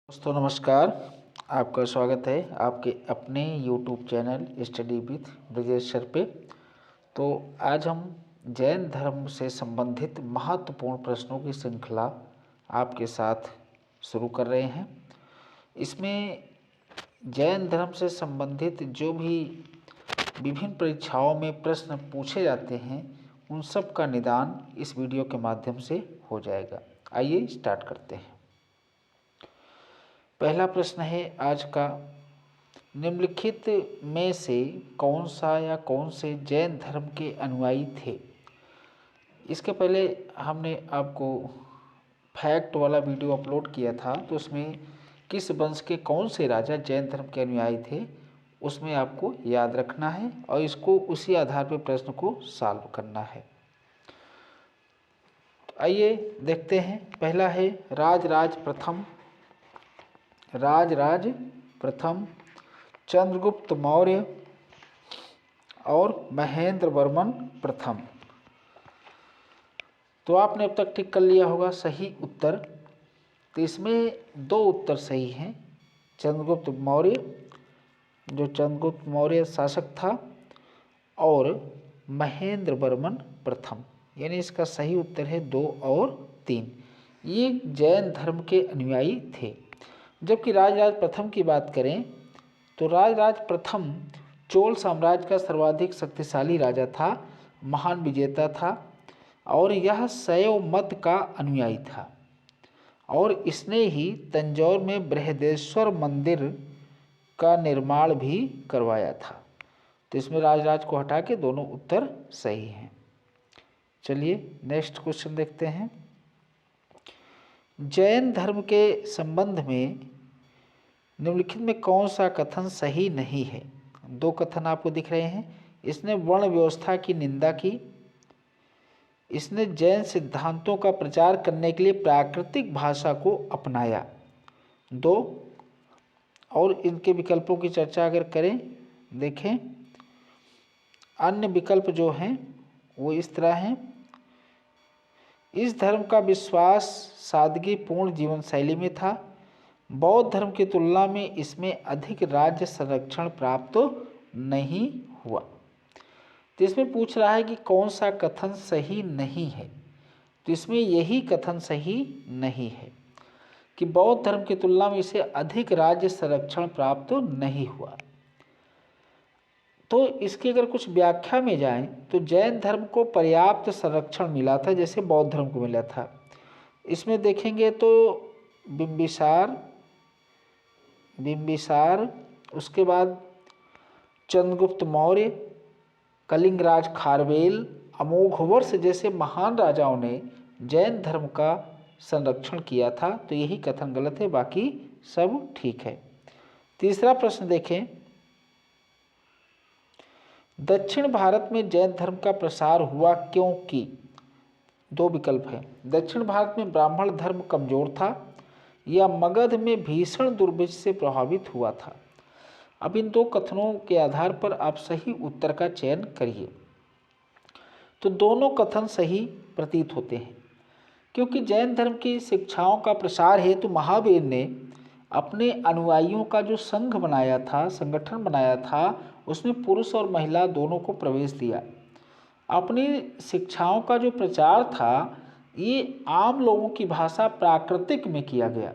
दोस्तों नमस्कार। आपका स्वागत है आपके अपने YouTube channel study with Brajesh sir पे। तो आज हम जैन धर्म से संबंधित महत्वपूर्ण प्रश्नों की श्रृंखला आपके साथ शुरू कर रहे हैं। इसमें जैन धर्म से संबंधित जो भी विभिन्न परीक्षाओं में प्रश्न पूछे जाते हैं उन सब का निदान इस वीडियो के माध्यम से हो जाएगा। आइए स्टार्ट करते हैं। पहला प्रश्न है आज का, निम्नलिखित में से कौन सा या कौन से जैन धर्म के अनुयायी थे। इसके पहले हमने आपको फैक्ट वाला वीडियो अपलोड किया था, तो उसमें किस वंश के कौन से राजा जैन धर्म के अनुयायी थे उसमें आपको याद रखना है और इसको उसी आधार पर प्रश्न को सॉल्व करना है। तो आइए देखते हैं। पहला है राजराज प्रथम, चंद्रगुप्त मौर्य और महेंद्र वर्मन प्रथम। तो आपने अब तक टिक कर लिया होगा सही उत्तर। तो इसमें दो उत्तर सही हैं। चंद्रगुप्त मौर्य, जो चंद्रगुप्त मौर्य शासक था, और महेंद्र वर्मन प्रथम, यानी इसका सही उत्तर है 2 और 3। ये जैन धर्म के अनुयायी थे। जबकि राजराज प्रथम की बात करें तो राजराज प्रथम चोल साम्राज्य का सर्वाधिक शक्तिशाली राजा था, महान विजेता था और यह शैव मत का अनुयायी था और इसने ही तंजौर में बृहदेश्वर मंदिर का निर्माण भी करवाया था। तो इसमें राजराज को हटा के दोनों उत्तर सही हैं। चलिए नेक्स्ट क्वेश्चन देखते हैं। जैन धर्म के संबंध में निम्नलिखित में कौन सा कथन सही नहीं है। दो कथन आपको दिख रहे हैं। इसने वर्ण व्यवस्था की निंदा की, इसने जैन सिद्धांतों का प्रचार करने के लिए प्राकृतिक भाषा को अपनाया। 2 और इनके विकल्पों की चर्चा अगर करें, देखें अन्य विकल्प जो हैं वो इस तरह हैं। इस धर्म का विश्वास सादगीपूर्ण जीवन शैली में था। बौद्ध धर्म की तुलना में इसमें अधिक राज्य संरक्षण प्राप्त नहीं हुआ। तो इसमें पूछ रहा है कि कौन सा कथन सही नहीं है। तो इसमें यही कथन सही नहीं है कि बौद्ध धर्म की तुलना में इसे अधिक राज्य संरक्षण प्राप्त नहीं हुआ। तो इसकी अगर कुछ व्याख्या में जाएं तो जैन धर्म को पर्याप्त संरक्षण मिला था जैसे बौद्ध धर्म को मिला था। इसमें देखेंगे तो बिंबिसार, उसके बाद चंद्रगुप्त मौर्य, कलिंगराज खारवेल, अमोघवर्ष जैसे महान राजाओं ने जैन धर्म का संरक्षण किया था। तो यही कथन गलत है, बाकी सब ठीक है। तीसरा प्रश्न देखें। दक्षिण भारत में जैन धर्म का प्रसार हुआ क्योंकि, 2 विकल्प हैं। दक्षिण भारत में ब्राह्मण धर्म कमजोर था या मगध में भीषण दुर्भिक्ष से प्रभावित हुआ था। अब इन 2 कथनों के आधार पर आप सही उत्तर का चयन करिए। तो दोनों कथन सही प्रतीत होते हैं क्योंकि जैन धर्म की शिक्षाओं का प्रसार हेतु महावीर ने अपने अनुयायियों का जो संघ बनाया था, संगठन बनाया था, उसमें पुरुष और महिला दोनों को प्रवेश दिया। अपनी शिक्षाओं का जो प्रचार था ये आम लोगों की भाषा प्राकृतिक में किया गया।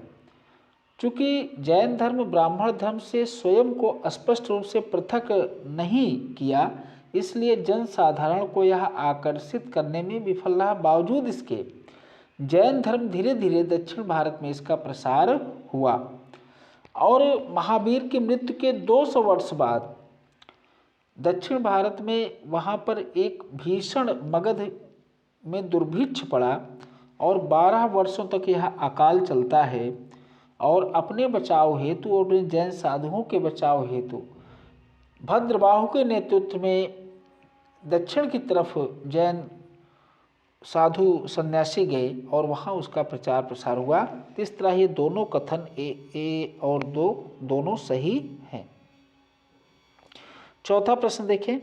चूँकि जैन धर्म ब्राह्मण धर्म से स्वयं को स्पष्ट रूप से पृथक नहीं किया, इसलिए जनसाधारण को यह आकर्षित करने में विफल रहा। बावजूद इसके जैन धर्म धीरे धीरे दक्षिण भारत में इसका प्रसार हुआ और महावीर की मृत्यु के 200 वर्ष बाद दक्षिण भारत में वहाँ पर एक भीषण मगध में दुर्भिक्ष पड़ा और 12 वर्षों तक यह अकाल चलता है। और अपने बचाव हेतु और अपने जैन साधुओं के बचाव हेतु भद्रबाहु के नेतृत्व में दक्षिण की तरफ जैन साधु सन्यासी गए और वहाँ उसका प्रचार प्रसार हुआ। इस तरह ये दोनों कथन ए और 2 दोनों सही हैं। चौथा प्रश्न देखें।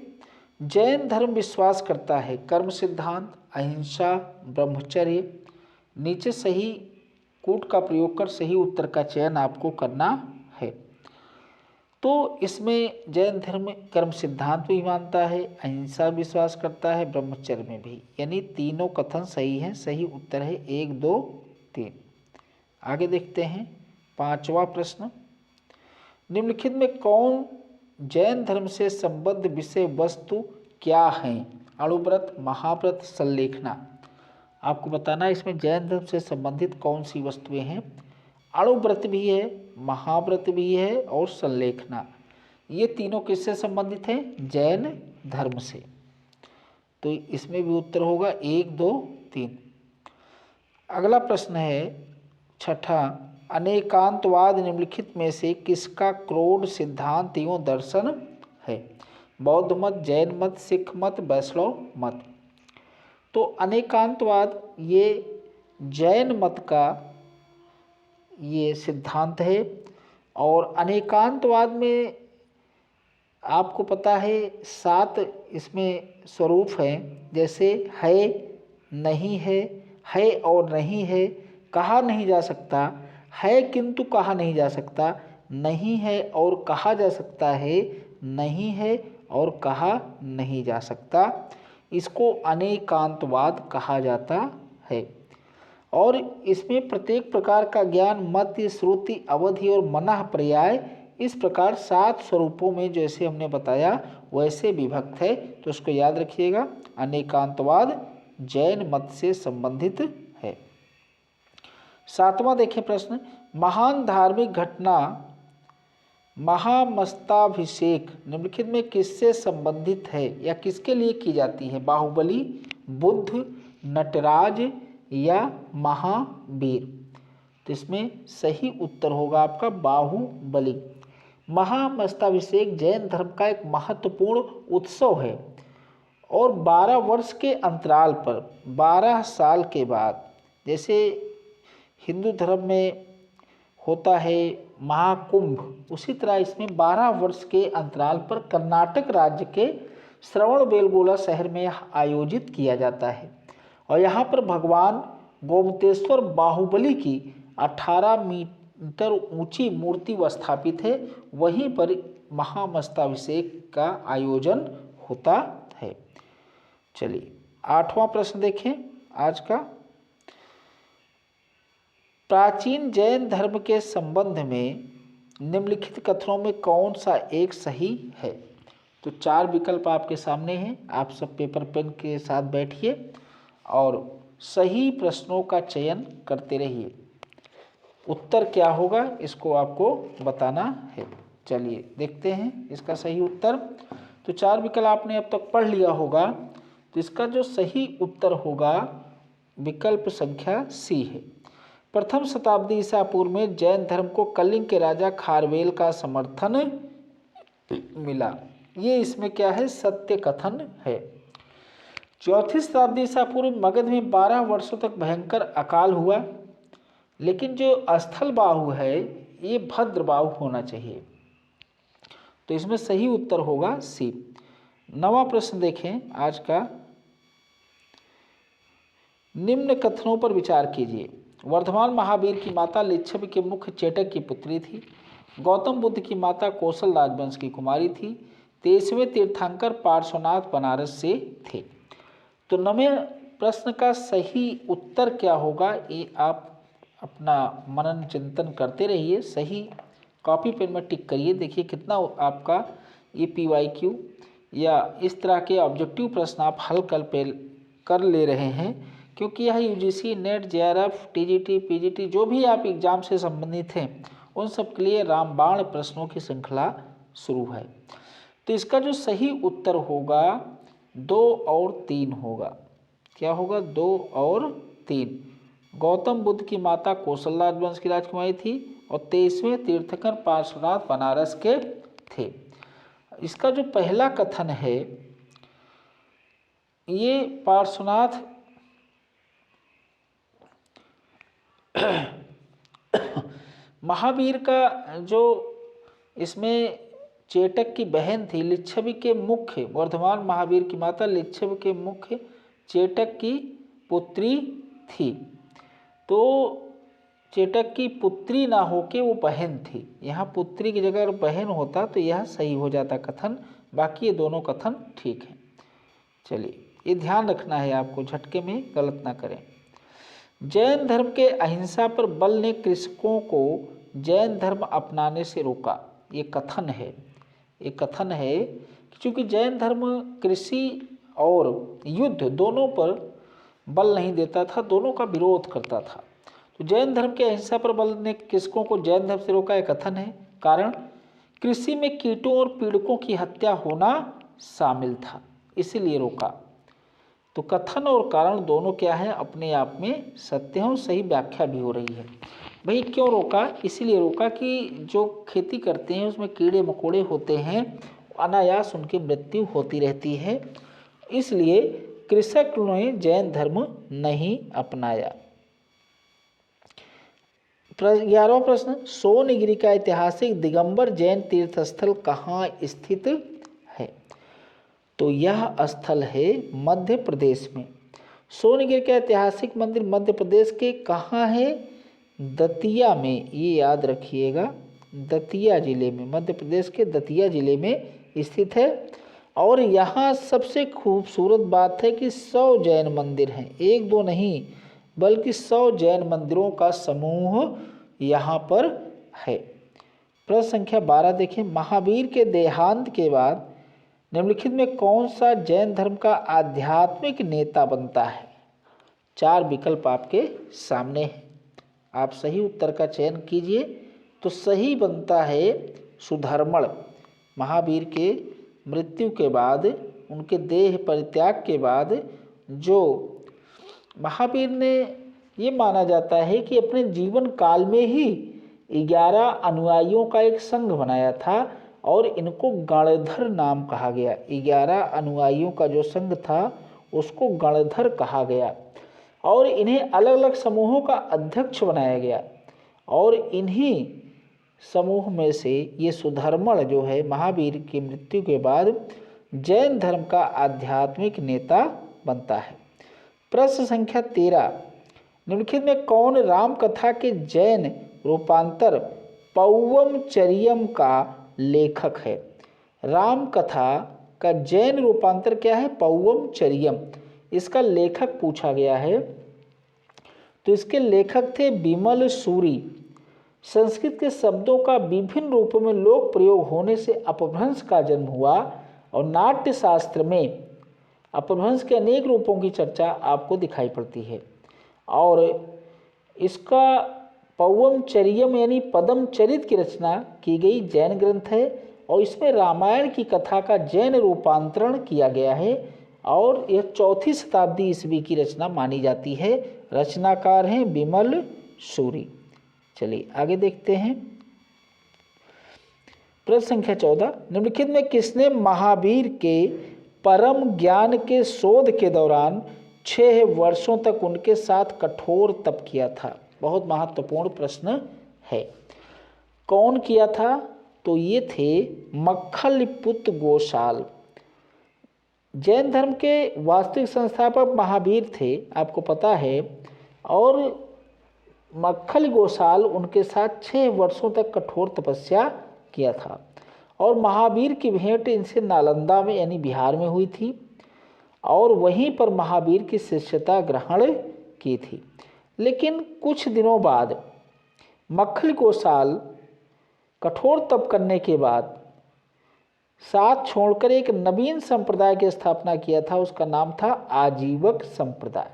जैन धर्म विश्वास करता है कर्म सिद्धांत, अहिंसा, ब्रह्मचर्य। नीचे सही कूट का प्रयोग कर सही उत्तर का चयन आपको करना है। तो इसमें जैन धर्म कर्म सिद्धांत भी मानता है, अहिंसा विश्वास करता है, ब्रह्मचर्य में भी, यानी तीनों कथन सही हैं। सही उत्तर है 1, 2, 3। आगे देखते हैं 5वां प्रश्न। निम्नलिखित में कौन जैन धर्म से संबद्ध विषय वस्तु क्या हैं? अणुव्रत, महाव्रत, संलेखना। आपको बताना है इसमें जैन धर्म से संबंधित कौन सी वस्तुएं हैं। अणुव्रत भी है, महाव्रत भी है और संलेखना। ये तीनों किससे संबंधित हैं? जैन धर्म से। तो इसमें भी उत्तर होगा 1, 2, 3। अगला प्रश्न है 6ठा। अनेकांतवाद निम्नलिखित में से किसका क्रोध सिद्धांत एवं दर्शन है? बौद्ध मत, जैन मत, सिख मत, वैष्णव मत। तो अनेकांतवाद ये जैन मत का ये सिद्धांत है। और अनेकांतवाद में आपको पता है 7 इसमें स्वरूप हैं, जैसे है, नहीं है और नहीं है, कहा नहीं जा सकता, है किंतु कहा नहीं जा सकता, नहीं है और कहा जा सकता है, नहीं है और कहा नहीं जा सकता। इसको अनेकांतवाद कहा जाता है। और इसमें प्रत्येक प्रकार का ज्ञान मत्य, श्रुति, अवधि और मनः पर्याय इस प्रकार 7 स्वरूपों में जैसे हमने बताया वैसे विभक्त है। तो इसको याद रखिएगा, अनेकांतवाद जैन मत से संबंधित है। 7वां देखें प्रश्न। महान धार्मिक घटना महामस्ताभिषेक निम्नलिखित में किससे संबंधित है या किसके लिए की जाती है? बाहुबली, बुद्ध, नटराज या महावीर। तो इसमें सही उत्तर होगा आपका बाहुबली। महामस्ताभिषेक जैन धर्म का एक महत्वपूर्ण उत्सव है और 12 वर्ष के अंतराल पर 12 साल के बाद, जैसे हिंदू धर्म में होता है महाकुंभ, उसी तरह इसमें 12 वर्ष के अंतराल पर कर्नाटक राज्य के श्रवणबेलगोला शहर में आयोजित किया जाता है। और यहाँ पर भगवान गोमतेश्वर बाहुबली की 18 मीटर ऊंची मूर्ति स्थापित है। वहीं पर महामस्ताभिषेक का आयोजन होता है। चलिए 8वां प्रश्न देखें आज का। प्राचीन जैन धर्म के संबंध में निम्नलिखित कथनों में कौन सा एक सही है? तो 4 विकल्प आपके सामने हैं। आप सब पेपर पेन के साथ बैठिए और सही प्रश्नों का चयन करते रहिए। उत्तर क्या होगा इसको आपको बताना है। चलिए देखते हैं इसका सही उत्तर। तो 4 विकल्प आपने अब तक पढ़ लिया होगा। तो इसका जो सही उत्तर होगा विकल्प संख्या सी है। प्रथम शताब्दी ईसा पूर्व में जैन धर्म को कलिंग के राजा खारवेल का समर्थन मिला। ये इसमें क्या है? सत्य कथन है। चौथी शताब्दी ईसा पूर्व मगध में 12 वर्षों तक भयंकर अकाल हुआ, लेकिन जो स्थल बाहु है ये भद्र बाहु होना चाहिए। तो इसमें सही उत्तर होगा सी। 9वां प्रश्न देखें आज का। निम्न कथनों पर विचार कीजिए। वर्धमान महावीर की माता लिच्छवी के मुख्य चेटक की पुत्री थी। गौतम बुद्ध की माता कौशल राजवंश की कुमारी थी। 23वें तीर्थंकर पार्श्वनाथ बनारस से थे। तो 9वें प्रश्न का सही उत्तर क्या होगा ये आप अपना मनन चिंतन करते रहिए। सही कॉपी पेन में टिक करिए। देखिए कितना आपका ये PYQ या इस तरह के ऑब्जेक्टिव प्रश्न आप हल कर ले रहे हैं, क्योंकि यह UGC, net, JRF, TGT, PGT जो भी आप एग्जाम से संबंधित हैं उन सब के लिए रामबाण प्रश्नों की श्रृंखला शुरू है। तो इसका जो सही उत्तर होगा 2 और 3 होगा। क्या होगा? 2 और 3। गौतम बुद्ध की माता कौशल राजवंश की राजकुमारी थी और 23वें तीर्थंकर पार्श्वनाथ बनारस के थे। इसका जो पहला कथन है ये पार्श्वनाथ महावीर का जो इसमें चेटक की बहन थी, लिच्छवी के मुख्य वर्धमान महावीर की माता लिच्छवी के मुख्य चेटक की पुत्री थी। तो चेटक की पुत्री ना होके वो बहन थी। यहाँ पुत्री की जगह अगर बहन होता तो यह सही हो जाता कथन, बाकी ये दोनों कथन ठीक है। चलिए, ये ध्यान रखना है आपको, झटके में गलत ना करें। जैन धर्म के अहिंसा पर बल ने कृषकों को जैन धर्म अपनाने से रोका। ये कथन है, ये कथन है कि चूँकि जैन धर्म कृषि और युद्ध दोनों पर बल नहीं देता था, दोनों का विरोध करता था, तो जैन धर्म के अहिंसा पर बल ने कृषकों को जैन धर्म से रोका। यह कथन है। कारण कृषि में कीटों और पीड़कों की हत्या होना शामिल था, इसीलिए रोका। तो कथन और कारण दोनों क्या है, अपने आप में सत्य हैं और सही व्याख्या भी हो रही है। भाई क्यों रोका? इसीलिए रोका कि जो खेती करते हैं उसमें कीड़े मकोड़े होते हैं, अनायास उनकी मृत्यु होती रहती है, इसलिए कृषक ने जैन धर्म नहीं अपनाया। 11वां प्रश्न, सोनगिरी का ऐतिहासिक दिगंबर जैन तीर्थस्थल कहाँ स्थित है? तो यह स्थल है मध्य प्रदेश में। सोनगिरी का ऐतिहासिक मंदिर मध्य प्रदेश के कहाँ है? दतिया में, ये याद रखिएगा, दतिया जिले में, मध्य प्रदेश के दतिया जिले में स्थित है। और यहाँ सबसे खूबसूरत बात है कि 100 जैन मंदिर हैं, एक दो नहीं बल्कि 100 जैन मंदिरों का समूह यहाँ पर है। प्रश्न संख्या 12 देखें, महावीर के देहांत के बाद निम्नलिखित में कौन सा जैन धर्म का आध्यात्मिक नेता बनता है? 4 विकल्प आपके सामने हैं, आप सही उत्तर का चयन कीजिए। तो सही बनता है सुधर्मण। महावीर के मृत्यु के बाद, उनके देह परित्याग के बाद जो महावीर ने, ये माना जाता है कि अपने जीवन काल में ही 11 अनुयायियों का एक संघ बनाया था और इनको गणधर नाम कहा गया। 11 अनुयायियों का जो संघ था उसको गणधर कहा गया और इन्हें अलग अलग समूहों का अध्यक्ष बनाया गया और इन्हीं समूह में से ये सुधर्मण जो है महावीर की मृत्यु के बाद जैन धर्म का आध्यात्मिक नेता बनता है। प्रश्न संख्या 13, निम्नलिखित में कौन राम कथा के जैन रूपांतर पौवम चरियम का लेखक है? राम कथा का जैन रूपांतर क्या है? पौवम चरियम। इसका लेखक पूछा गया है, तो इसके लेखक थे विमल सूरी। संस्कृत के शब्दों का विभिन्न रूपों में लोक प्रयोग होने से अपभ्रंश का जन्म हुआ और नाट्य शास्त्र में अपभ्रंश के अनेक रूपों की चर्चा आपको दिखाई पड़ती है। और इसका पौवम चरियम यानी पदम चरित की रचना की गई जैन ग्रंथ है और इसमें रामायण की कथा का जैन रूपांतरण किया गया है और यह 4वीं शताब्दी ईस्वी की रचना मानी जाती है। रचनाकार हैं विमल सूरी। चलिए आगे देखते हैं। प्रश्न संख्या 14, निम्नलिखित में किसने महावीर के परम ज्ञान के शोध के दौरान 6 वर्षों तक उनके साथ कठोर तप किया था? बहुत महत्वपूर्ण प्रश्न है। कौन किया था? तो ये थे मक्खलीपुत्र गोसाल। जैन धर्म के वास्तविक संस्थापक महावीर थे, आपको पता है, और मक्खल गोसाल उनके साथ 6 वर्षों तक कठोर तपस्या किया था और महावीर की भेंट इनसे नालंदा में यानी बिहार में हुई थी और वहीं पर महावीर की शिष्यता ग्रहण की थी। लेकिन कुछ दिनों बाद मक्खल गोसाल कठोर तप करने के बाद साथ छोड़कर एक नवीन संप्रदाय की स्थापना किया था, उसका नाम था आजीवक संप्रदाय।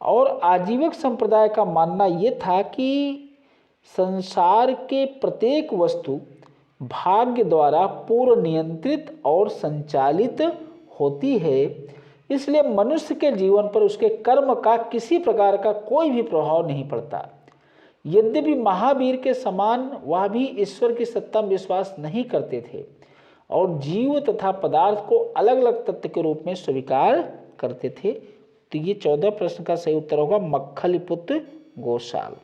और आजीवक संप्रदाय का मानना ये था कि संसार के प्रत्येक वस्तु भाग्य द्वारा पूर्व नियंत्रित और संचालित होती है, इसलिए मनुष्य के जीवन पर उसके कर्म का किसी प्रकार का कोई भी प्रभाव नहीं पड़ता। यद्यपि महावीर के समान वह भी ईश्वर की सत्ता में विश्वास नहीं करते थे और जीव तथा पदार्थ को अलग अलग तत्व के रूप में स्वीकार करते थे। तो ये 14 प्रश्न का सही उत्तर होगा मक्खलीपुत्र गोसाल।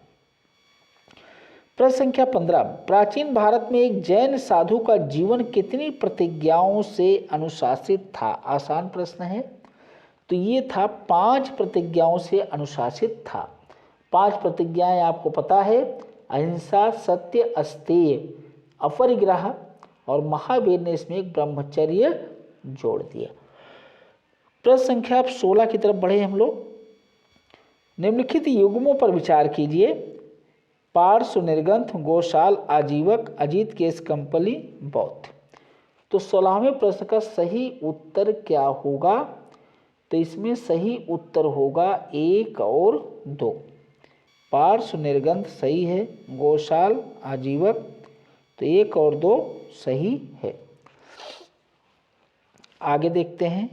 प्रश्न संख्या 15, प्राचीन भारत में एक जैन साधु का जीवन कितनी प्रतिज्ञाओं से अनुशासित था? आसान प्रश्न है। तो ये था 5 प्रतिज्ञाओं से अनुशासित था। 5 प्रतिज्ञाएं आपको पता है, अहिंसा, सत्य, अस्तेय, अपरिग्रह, और महावीर ने इसमें एक ब्रह्मचर्य जोड़ दिया। प्रश्न संख्या 16 की तरफ बढ़े हम लोग। निम्नलिखित युग्मों पर विचार कीजिए। पार्श्व, निर्ग्रंथ, गोशाल, आजीवक, अजीत केस कंपली, बौद्ध। तो 16वें प्रश्न का सही उत्तर क्या होगा? तो इसमें सही उत्तर होगा 1 और 2। पार्श्व, निर्ग्रंथ सही है, गोशाल, आजीवक, तो 1 और 2 सही है। आगे देखते हैं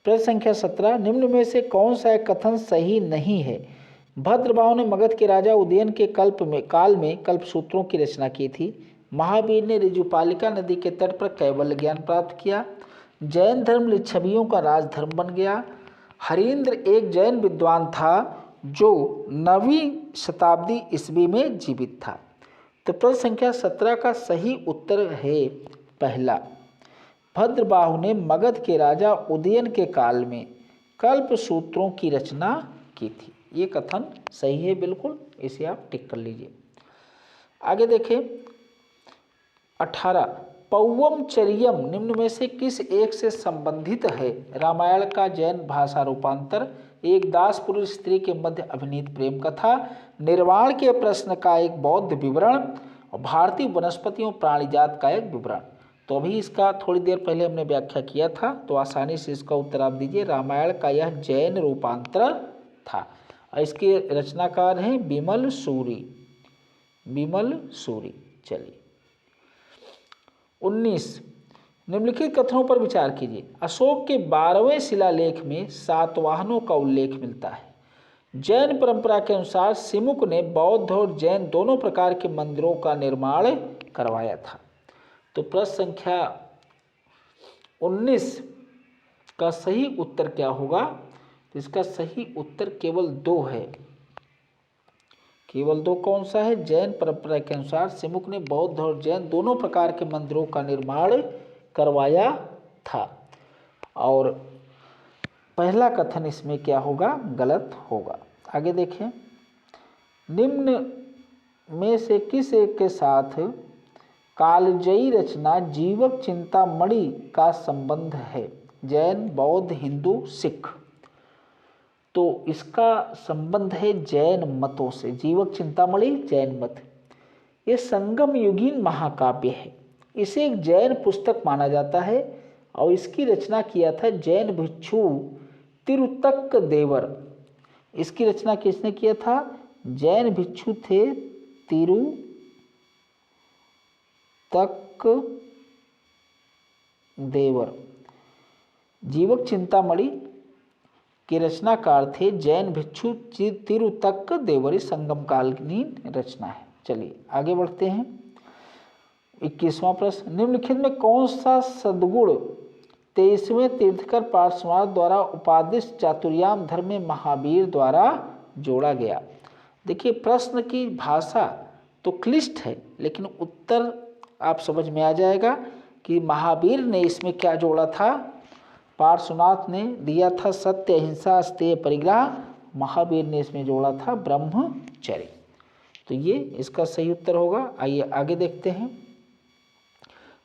प्रश्न संख्या 17। निम्न में से कौन सा कथन सही नहीं है? भद्रबाहु ने मगध के राजा उदयन के काल में कल्पसूत्रों की रचना की थी। महावीर ने ऋजुपालिका नदी के तट पर कैवल्य ज्ञान प्राप्त किया। जैन धर्म लिच्छवियों का राजधर्म बन गया। हरीन्द्र एक जैन विद्वान था जो 9वीं शताब्दी ईस्वी में जीवित था। तो प्रश्न संख्या 17 का सही उत्तर है पहला, भद्रबाहु ने मगध के राजा उदयन के काल में कल्पसूत्रों की रचना की थी। ये कथन सही है बिल्कुल, इसे आप टिक कर लीजिए। आगे देखें 18। पौवम चरियम निम्न में से किस एक से संबंधित है? रामायण का जैन भाषा रूपांतर, एक दास पुरुष स्त्री के मध्य अभिनीत प्रेम कथा, निर्वाण के प्रश्न का एक बौद्ध विवरण, और भारतीय वनस्पतियों प्राणीजात का एक विवरण। तो अभी इसका थोड़ी देर पहले हमने व्याख्या किया था, तो आसानी से इसका उत्तर आप दीजिए। रामायण का यह जैन रूपांतर था। इसके रचनाकार हैं विमल सूरी। चलिए 19। निम्नलिखित कथनों पर विचार कीजिए। अशोक के 12वें शिलालेख में सातवाहनों का उल्लेख मिलता है। जैन परंपरा के अनुसार सिमुक ने बौद्ध और जैन दोनों प्रकार के मंदिरों का निर्माण करवाया था। तो प्रश्न संख्या 19 का सही उत्तर क्या होगा? तो इसका सही उत्तर केवल 2 है। केवल 2 कौन सा है? जैन परंपरा के अनुसार सिमुक ने बौद्ध और जैन दोनों प्रकार के मंदिरों का निर्माण करवाया था। और पहला कथन इसमें क्या होगा? गलत होगा। आगे देखें, निम्न में से किस एक के साथ कालजयी रचना जीवक चिंतामणि का संबंध है? जैन, बौद्ध, हिंदू, सिख। तो इसका संबंध है जैन मतों से। जीवक चिंतामणि जैन मत। ये संगम युगीन महाकाव्य है। इसे एक जैन पुस्तक माना जाता है और इसकी रचना किया था जैन भिक्षु तिरुतक्क देवर। इसकी रचना किसने किया था? जैन भिक्षु थे तिरुतक्क देवर। जीवक चिंतामणि के रचनाकार थे जैन भिक्षु तिरुतक्क देवर। संगम कालीन रचना है। चलिए आगे बढ़ते हैं। 21वां प्रश्न, निम्नलिखित में कौन सा सद्गुण 23वें तीर्थकर पार्श्वनाथ द्वारा उपादिष्ट चातुर्याम धर्म में महावीर द्वारा जोड़ा गया? देखिए प्रश्न की भाषा तो क्लिष्ट है, लेकिन उत्तर आप समझ में आ जाएगा कि महावीर ने इसमें क्या जोड़ा था। पार्श्वनाथ ने दिया था सत्य, अहिंसा, अस्तेय, परिग्रह। महावीर ने इसमें जोड़ा था ब्रह्मचर्य। तो ये इसका सही उत्तर होगा। आइए आगे देखते हैं।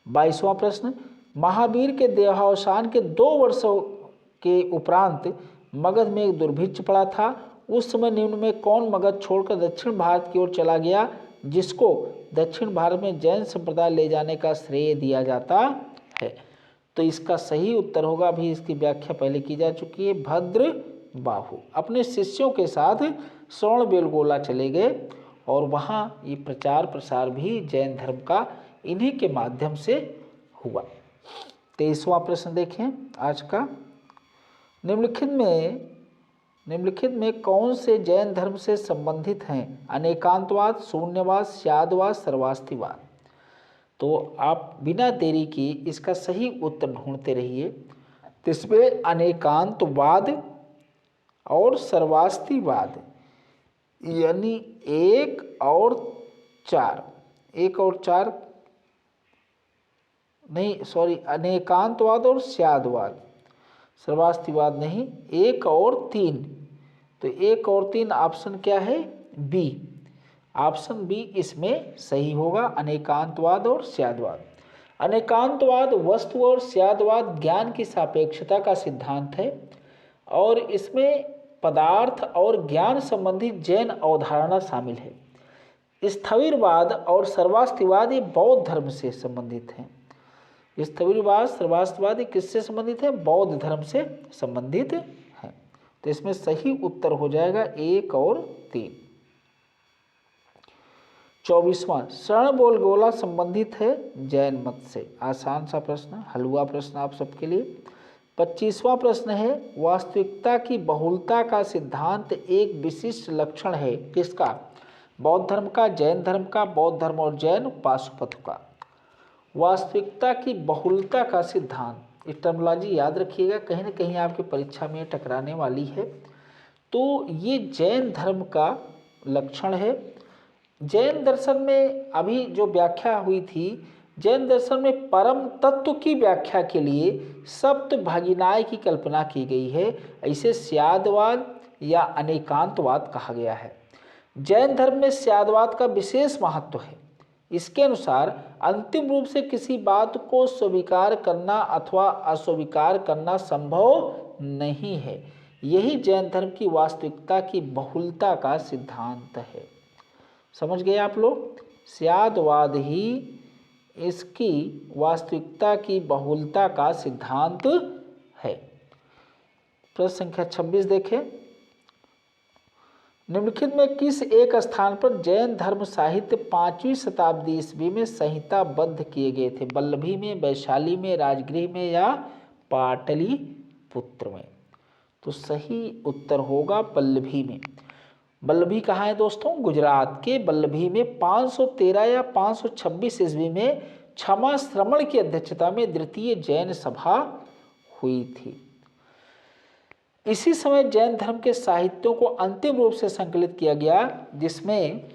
22वां प्रश्न, महावीर के देहावसान के 2 वर्षों के उपरांत मगध में एक दुर्भिक्ष पड़ा था। उस समय निम्न में कौन मगध छोड़कर दक्षिण भारत की ओर चला गया, जिसको दक्षिण भारत में जैन संप्रदाय ले जाने का श्रेय दिया जाता है? तो इसका सही उत्तर होगा, अभी इसकी व्याख्या पहले की जा चुकी है, भद्रबाहु अपने शिष्यों के साथ श्रवणबेलगोला चले गए और वहाँ ये प्रचार प्रसार भी जैन धर्म का इन्हीं के माध्यम से हुआ। 23वां प्रश्न देखें आज का। निम्नलिखित में कौन से जैन धर्म से संबंधित हैं? अनेकांतवाद, शून्यवाद, स्यादवाद, सर्वास्तिवाद। तो आप बिना देरी की इसका सही उत्तर ढूंढते रहिए। तो इसमें अनेकांतवाद और सर्वास्तिवाद यानी 1 और 4 नहीं, सॉरी, अनेकांतवाद और स्यादवाद, सर्वास्तिवाद नहीं, 1 और 3। तो तो 1 और 3 ऑप्शन क्या है? बी। ऑप्शन बी इसमें सही होगा, अनेकांतवाद और स्यादवाद। अनेकांतवाद वस्तु और स्यादवाद ज्ञान की सापेक्षता का सिद्धांत है और इसमें पदार्थ और ज्ञान संबंधी जैन अवधारणा शामिल है। स्थविरवाद और सर्वास्तिवाद ये बौद्ध धर्म से संबंधित हैं। स्थविरवाद सर्वास्तिवाद ये किससे संबंधित है? बौद्ध धर्म से संबंधित है। तो इसमें सही उत्तर हो जाएगा 1 और 3। 24वां, शरणबोलगोला संबंधित है जैन मत से। आसान सा प्रश्न, हलवा प्रश्न आप सबके लिए। 25वां प्रश्न है, वास्तविकता की बहुलता का सिद्धांत एक विशिष्ट लक्षण है किसका? बौद्ध धर्म का, जैन धर्म का, बौद्ध धर्म और जैन पाशुपत का। वास्तविकता की बहुलता का सिद्धांत, इस टर्मिनोलॉजी याद रखिएगा, कहीं ना कहीं आपकी परीक्षा में टकराने वाली है। तो ये जैन धर्म का लक्षण है। जैन दर्शन में अभी जो व्याख्या हुई थी, जैन दर्शन में परम तत्व की व्याख्या के लिए सप्त भागिनाय की कल्पना की गई है। इसे स्यादवाद या अनेकांतवाद कहा गया है। जैन धर्म में स्यादवाद का विशेष महत्व है। इसके अनुसार अंतिम रूप से किसी बात को स्वीकार करना अथवा अस्वीकार करना संभव नहीं है। यही जैन धर्म की वास्तविकता की बहुलता का सिद्धांत है। समझ गए आप लोग? स्यादवाद ही इसकी वास्तविकता की बहुलता का सिद्धांत है। प्रश्न संख्या 26 देखें। निम्नलिखित में किस एक स्थान पर जैन धर्म साहित्य 5वीं शताब्दी ईस्वी में संहिताबद्ध किए गए थे? वल्लभी में, वैशाली में, राजगृह में या पाटलिपुत्र में? तो सही उत्तर होगा वल्लभी में। वल्लभी कहाँ है दोस्तों? गुजरात के वल्लभी में 513 या 526 ईस्वी में क्षमा श्रमण की अध्यक्षता में द्वितीय जैन सभा हुई थी। इसी समय जैन धर्म के साहित्यों को अंतिम रूप से संकलित किया गया, जिसमें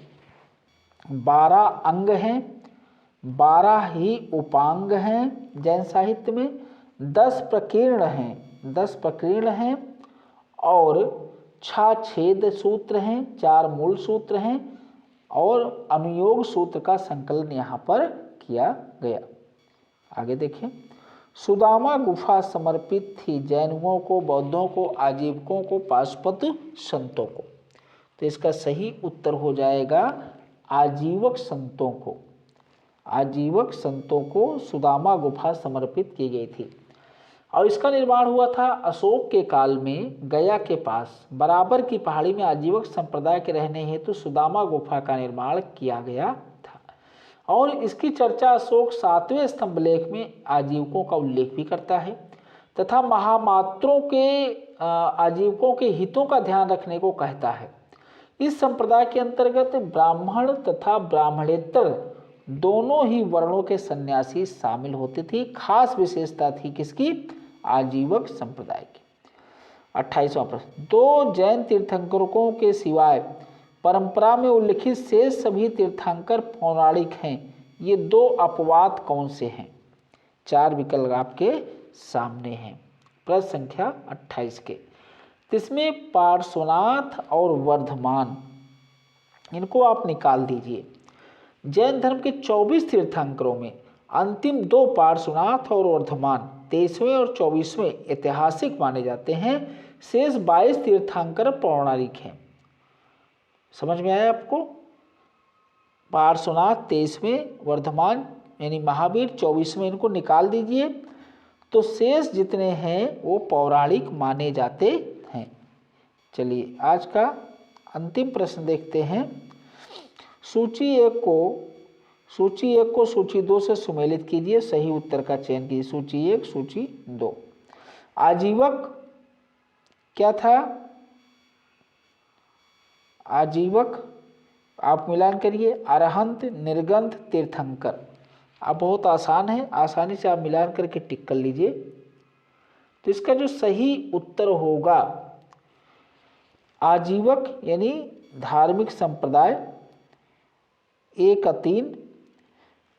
12 अंग हैं, 12 ही उपांग हैं जैन साहित्य में, 10 प्रकीर्ण हैं और 6 छेद सूत्र हैं, 4 मूल सूत्र हैं और अनुयोग सूत्र का संकलन यहाँ पर किया गया। आगे देखें। सुदामा गुफा समर्पित थी जैनों को, बौद्धों को, आजीवकों को, पाशुपत संतों को? तो इसका सही उत्तर हो जाएगा आजीवक संतों को। आजीवक संतों को सुदामा गुफा समर्पित की गई थी और इसका निर्माण हुआ था अशोक के काल में। गया के पास बराबर की पहाड़ी में आजीवक संप्रदाय के रहने हेतु सुदामा गुफा का निर्माण किया गया था और इसकी चर्चा अशोक 7वें स्तंभ लेख में आजीवकों का उल्लेख भी करता है तथा महामात्रों के आजीवकों के हितों का ध्यान रखने को कहता है। इस संप्रदाय के अंतर्गत ब्राह्मण तथा ब्राह्मणेतर दोनों ही वर्णों के सन्यासी शामिल होते थे। खास विशेषता थी किसकी? आजीवक संप्रदाय की। 28वां प्रश्न। 2 जैन तीर्थंकरों के सिवाय परंपरा में उल्लिखित शेष सभी तीर्थंकर पौराणिक हैं। ये 2 अपवाद कौन से हैं? 4 विकल्प आपके सामने हैं प्रश्न संख्या 28 के। इसमें पार्श्वनाथ और वर्धमान, इनको आप निकाल दीजिए। जैन धर्म के 24 तीर्थंकरों में अंतिम 2 पार्श्वनाथ और वर्धमान 23वें और 24वें ऐतिहासिक माने जाते हैं। शेष 22 तीर्थंकर पौराणिक हैं। समझ में आया आपको? पार्श्वनाथ 23वें, वर्धमान यानी महावीर 24वें, इनको निकाल दीजिए तो शेष जितने हैं वो पौराणिक माने जाते हैं। चलिए आज का अंतिम प्रश्न देखते हैं। सूची एक को सूची 2 से सुमेलित कीजिए, सही उत्तर का चयन कीजिए। सूची 1, सूची 2। आजीवक क्या था? आजीवक आप मिलान करिए, अरहंत, निर्गंथ, तीर्थंकर। अब बहुत आसान है, आसानी से आप मिलान करके टिक कर लीजिए। तो इसका जो सही उत्तर होगा आजीवक यानी धार्मिक संप्रदाय 1 का 3,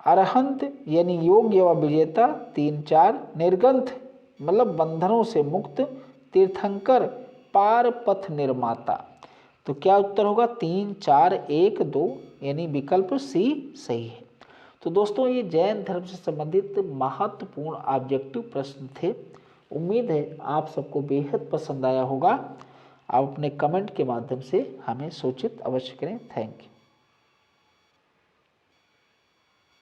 अरहंत यानी योग व विजेता 3, 4, निर्गंथ मतलब बंधनों से मुक्त, तीर्थंकर पारपथ निर्माता। तो क्या उत्तर होगा 3, 4, 1, 2 यानी विकल्प सी सही है। तो दोस्तों ये जैन धर्म से संबंधित महत्वपूर्ण ऑब्जेक्टिव प्रश्न थे। उम्मीद है आप सबको बेहद पसंद आया होगा। आप अपने कमेंट के माध्यम से हमें सूचित अवश्य करें। Thank you.